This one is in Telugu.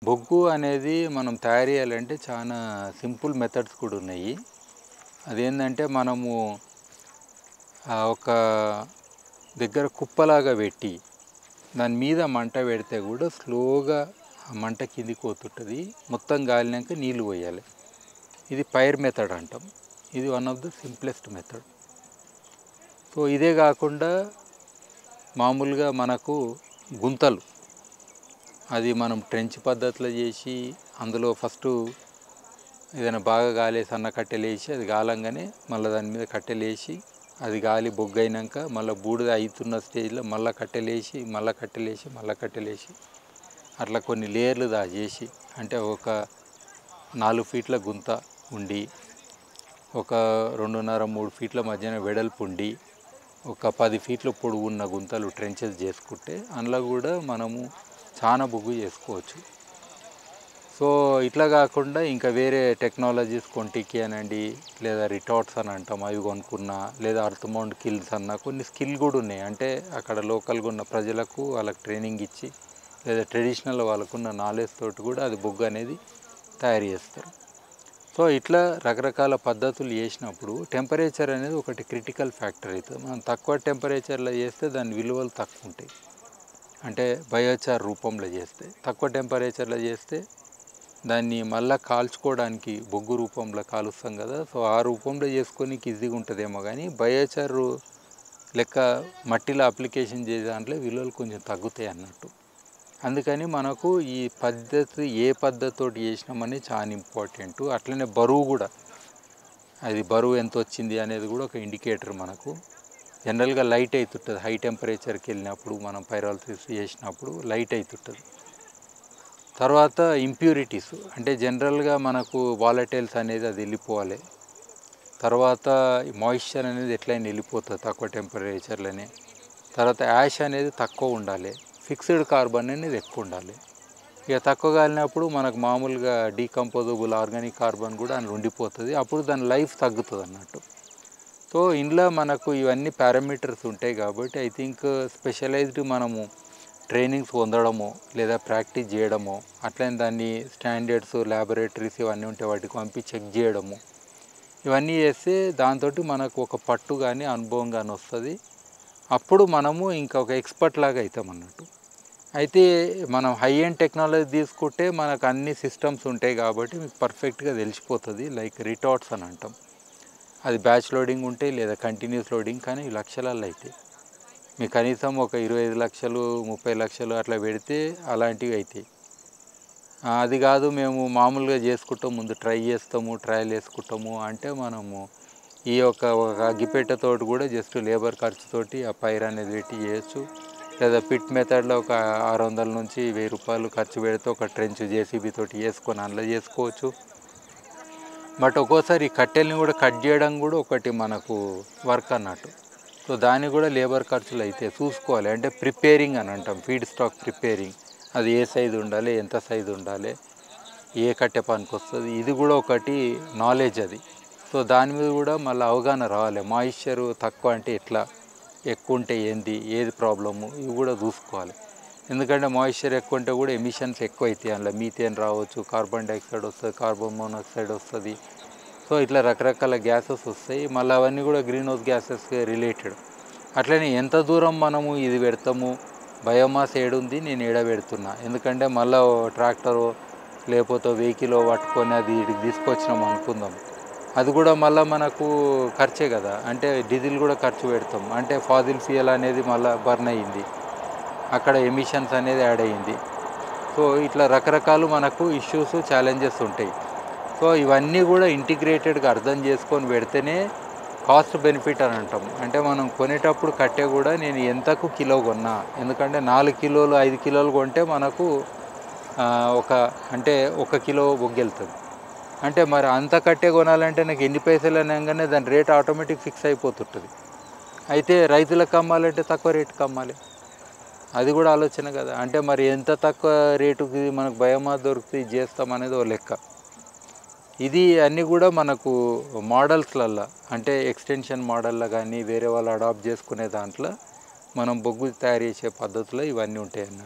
బొగ్గు అనేది మనం తయారు చేయాలంటే చాలా సింపుల్ మెథడ్స్ కూడా ఉన్నాయి. అదేంటంటే మనము ఒక దగ్గర కుప్పలాగా పెట్టి దాని మీద మంట పెడితే కూడా స్లోగా ఆ మంట కిందికి పోతుంటుంది. మొత్తం గాలినాక నీళ్ళు పోయాలి. ఇది ఫైర్ మెథడ్ అంటాం. ఇది one of the simplest method. So ఇదే కాకుండా మామూలుగా మనకు గుంతలు, అది మనం ట్రెంచ్ పద్ధతిలో చేసి అందులో ఫస్ట్ ఏదైనా బాగా గాలేసి అన్న కట్టెలేసి అది గాలంగానే మళ్ళీ దాని మీద కట్టెలేసి అది గాలి బొగ్గైనాక మళ్ళీ బూడిద అవుతున్న స్టేజ్లో మళ్ళీ కట్టెలేసి మళ్ళీ కట్టెలేసి మళ్ళీ కట్టెలేసి అట్లా కొన్ని లేయర్లు చేసి, అంటే ఒక 4 ఫీట్ల గుంత ఉండి ఒక 2.5-3 ఫీట్ల మధ్యన వెడల్పు ఉండి ఒక 10 ఫీట్ల పొడుగు ఉన్న గుంతలు ట్రెంచెస్ చేసుకుంటే అందులో కూడా మనము చాలా బొగ్గు చేసుకోవచ్చు. సో ఇట్లా కాకుండా ఇంకా వేరే టెక్నాలజీస్ కొంటికి అనండి, లేదా రిటార్ట్స్ అని అంటాం, అవి కొనుక్కున్నా, లేదా అర్త్ మౌంట్ కిల్స్ అన్న కొన్ని స్కిల్ కూడా ఉన్నాయి. అంటే అక్కడ లోకల్గా ఉన్న ప్రజలకు వాళ్ళకి ట్రైనింగ్ ఇచ్చి లేదా ట్రెడిషనల్ వాళ్ళకున్న నాలెడ్జ్ తోటి కూడా అది బొగ్గు అనేది తయారు చేస్తారు. సో ఇట్లా రకరకాల పద్ధతులు చేసినప్పుడు టెంపరేచర్ అనేది ఒకటి క్రిటికల్ ఫ్యాక్టర్ అవుతుంది. మనం తక్కువ టెంపరేచర్లో చేస్తే దాని విలువలు తక్కువ ఉంటాయి. అంటే బయోచార్ రూపంలో చేస్తే, తక్కువ టెంపరేచర్లో చేస్తే దాన్ని మళ్ళీ కాల్చుకోవడానికి బొగ్గు రూపంలో కాలుస్తాం కదా. సో ఆ రూపంలో చేసుకొని ఈజీగా ఉంటుందేమో, కానీ బయోచార్ లెక్క మట్టిలో అప్లికేషన్ చేసే దాంట్లో విలువలు కొంచెం తగ్గుతాయి అన్నట్టు. అందుకని మనకు ఈ పద్ధతి ఏ పద్ధతితోటి చేసినామని చాలా ఇంపార్టెంట్. అట్లనే బరువు కూడా, అది బరువు ఎంత వచ్చింది అనేది కూడా ఒక ఇండికేటర్. మనకు జనరల్గా లైట్ అవుతుంటుంది హై టెంపరేచర్కి వెళ్ళినప్పుడు, మనం పైరాలసిస్ చేసినప్పుడు లైట్ అవుతుంటుంది. తర్వాత ఇంప్యూరిటీస్, అంటే జనరల్గా మనకు వాలటైల్స్ అనేది అది వెళ్ళిపోవాలి. తర్వాత మాయిశ్చర్ అనేది ఎట్లయినా వెళ్ళిపోతుంది తక్కువ టెంపరేచర్లోనే. తర్వాత యాష్ అనేది తక్కువ ఉండాలి, ఫిక్స్డ్ కార్బన్ అనేది ఎక్కువ ఉండాలి. ఇక తక్కువ కాలినప్పుడు మనకు మామూలుగా డీకంపోజబుల్ ఆర్గానిక్ కార్బన్ కూడా అందులో ఉండిపోతుంది. అప్పుడు దాని లైఫ్ తగ్గుతుంది అన్నట్టు. సో ఇందులో మనకు ఇవన్నీ పారామీటర్స్ ఉంటాయి కాబట్టి ఐ థింక్ స్పెషలైజ్డ్ మనము ట్రైనింగ్స్ పొందడము లేదా ప్రాక్టీస్ చేయడము, అట్లనే దాన్ని స్టాండర్డ్స్ ల్యాబొరేటరీస్ ఇవన్నీ ఉంటే వాటికి పంపి చెక్ చేయడము, ఇవన్నీ చేస్తే దాంతో మనకు ఒక పట్టు కానీ అనుభవం కానీ వస్తుంది. అప్పుడు మనము ఇంకా ఒక ఎక్స్పర్ట్ లాగా అవుతాం అన్నట్టు. అయితే మనం హై ఎండ్ టెక్నాలజీ తీసుకుంటే మనకు అన్ని సిస్టమ్స్ ఉంటాయి కాబట్టి మీకు పర్ఫెక్ట్గా తెలిసిపోతుంది. లైక్ రిటార్ట్స్ అని అంటాం, అది బ్యాచ్ లోడింగ్ ఉంటాయి లేదా కంటిన్యూస్ లోడింగ్, కానీ లక్షలలో అవుతాయి. మీకు కనీసం ఒక 25 లక్షలు 30 లక్షలు అట్లా పెడితే అలాంటివి అవుతాయి. అది కాదు మేము మామూలుగా చేసుకుంటాం, ముందు ట్రై చేస్తాము, ట్రయల్ వేసుకుంటాము అంటే మనము ఈ ఒక అగ్గిపెట్టెతోటి కూడా జస్ట్ లేబర్ ఖర్చుతోటి ఆ పైర్ అనేది పెట్టి చేయొచ్చు. లేదా పిట్ మెథడ్లో ఒక 600 నుంచి 1000 రూపాయలు ఖర్చు పెడితే ఒక ట్రెంచ్ జేసీబీ తోటి చేసుకొని అందులో చేసుకోవచ్చు. బట్ ఒక్కోసారి కట్టెల్ని కూడా కట్ చేయడం కూడా ఒకటి మనకు వర్క్ అన్నట్టు. సో దానికి కూడా లేబర్ ఖర్చులు అయితే చూసుకోవాలి. అంటే ప్రిపేరింగ్ అని అంటాం, ఫీడ్ స్టాక్ ప్రిపేరింగ్, అది ఏ సైజు ఉండాలి, ఎంత సైజు ఉండాలి, ఏ కట్టె పనికి వస్తుంది, ఇది కూడా ఒకటి నాలెడ్జ్ అది. సో దాని మీద కూడా మళ్ళీ అవగాహన రావాలి. మాయిశ్చరు తక్కువ అంటే ఎట్లా, ఎక్కువ ఉంటే ఏంది, ఏది ప్రాబ్లము, ఇవి కూడా చూసుకోవాలి. ఎందుకంటే మాయిశ్చర్ ఎక్కువ ఉంటే కూడా ఎమిషన్స్ ఎక్కువ అవుతాయి. అందులో మీథేన్ రావచ్చు, కార్బన్ డైఆక్సైడ్ వస్తుంది, కార్బన్ మోనాక్సైడ్ వస్తుంది. సో ఇట్లా రకరకాల గ్యాసెస్ వస్తాయి. మళ్ళీ అవన్నీ కూడా గ్రీన్ హౌస్ గ్యాసెస్కి రిలేటెడ్. అట్లనే ఎంత దూరం మనము ఇది పెడతాము, బయోమాస్ ఏడుంది, నేను ఏడ పెడుతున్నా, ఎందుకంటే మళ్ళీ ట్రాక్టరు లేకపోతే వెహికల్ పట్టుకొని అది ఇడికి తీసుకొచ్చినాం అనుకుందాం, అది కూడా మళ్ళీ మనకు ఖర్చే కదా. అంటే డీజిల్ కూడా ఖర్చు పెడతాం, అంటే ఫాజిల్ ఫ్యూయల్ అనేది మళ్ళీ బర్న్ అయ్యింది, అక్కడ ఎమిషన్స్ అనేది యాడ్ అయ్యింది. సో ఇట్లా రకరకాలు మనకు ఇష్యూస్ ఛాలెంజెస్ ఉంటాయి. సో ఇవన్నీ కూడా ఇంటిగ్రేటెడ్గా అర్థం చేసుకొని పెడితేనే కాస్ట్ బెనిఫిట్ అని అంటాం. అంటే మనం కొనేటప్పుడు కట్టే కూడా నేను ఎంతకు కిలో కొన్నా, ఎందుకంటే 4 కిలోలు 5 కిలోలు కొంటే మనకు అంటే 1 కిలో బొగ్గెళ్తుంది. అంటే మరి అంత కట్టే కొనాలంటే నాకు ఎన్ని పైసలు అనగానే దాని రేట్ ఆటోమేటిక్ ఫిక్స్ అయిపోతుంటుంది. అయితే రైతులకు అమ్మాలంటే తక్కువ రేటుకి అమ్మాలి, అది కూడా ఆలోచన కదా. అంటే మరి ఎంత తక్కువ రేటుకి మనకు బయోమాస్ దొరుకుతుంది చేస్తాం అనేది ఓ లెక్క. ఇది అన్నీ కూడా మనకు మోడల్స్లల్లో, అంటే ఎక్స్టెన్షన్ మోడల్లో కానీ వేరే వాళ్ళు అడాప్ట్ చేసుకునే దాంట్లో మనం బొగ్గు తయారు చేసే పద్ధతిలో ఇవన్నీ ఉంటాయి అన్నట్టు.